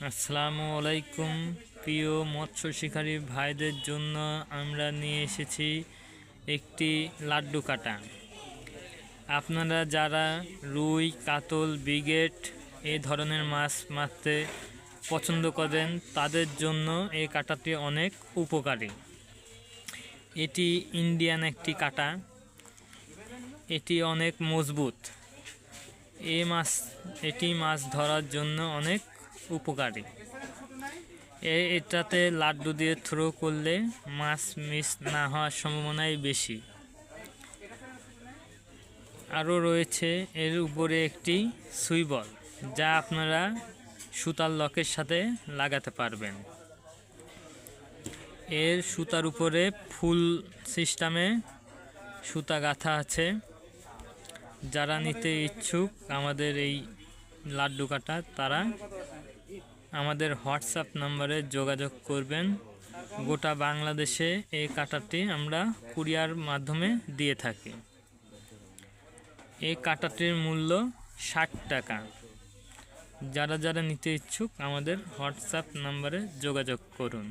আসসালামু আলাইকুম প্রিয় মৎস্য শিকারী ভাইদের জন্য আমরা নিয়ে এসেছি একটি লাড্ডু কাটা। আপনারা যারা রুই, কাতল, ব্রিগেড এই ধরনের মাছ মারতে পছন্দ করেন তাদের জন্য এই কাটাটি অনেক উপকারী। এটি ইন্ডিয়ান একটি কাটা, এটি অনেক মজবুত। এটি মাছ ধরার জন্য অনেক উপকারী। এটাতে লাড্ডু দিয়ে থ্রো করলে মাছ মিস না হওয়ার সম্ভাবনাই বেশি। আরও রয়েছে এর উপরে একটি সুইবল, যা আপনারা সুতার লকের সাথে লাগাতে পারবেন। এর সুতার উপরে ফুল সিস্টেমে সুতা গাঁথা আছে। যারা নিতে ইচ্ছুক আমাদের এই লাড্ডু কাটা, তারা আমাদের হোয়াটসঅ্যাপ নাম্বারে যোগাযোগ করবেন। গোটা বাংলাদেশে এই কাটাটি আমরা কুরিয়ার মাধ্যমে দিয়ে থাকি। এই কাটাটির মূল্য 60 টাকা। যারা নিতে ইচ্ছুক আমাদের হোয়াটসঅ্যাপ নাম্বারে যোগাযোগ করুন।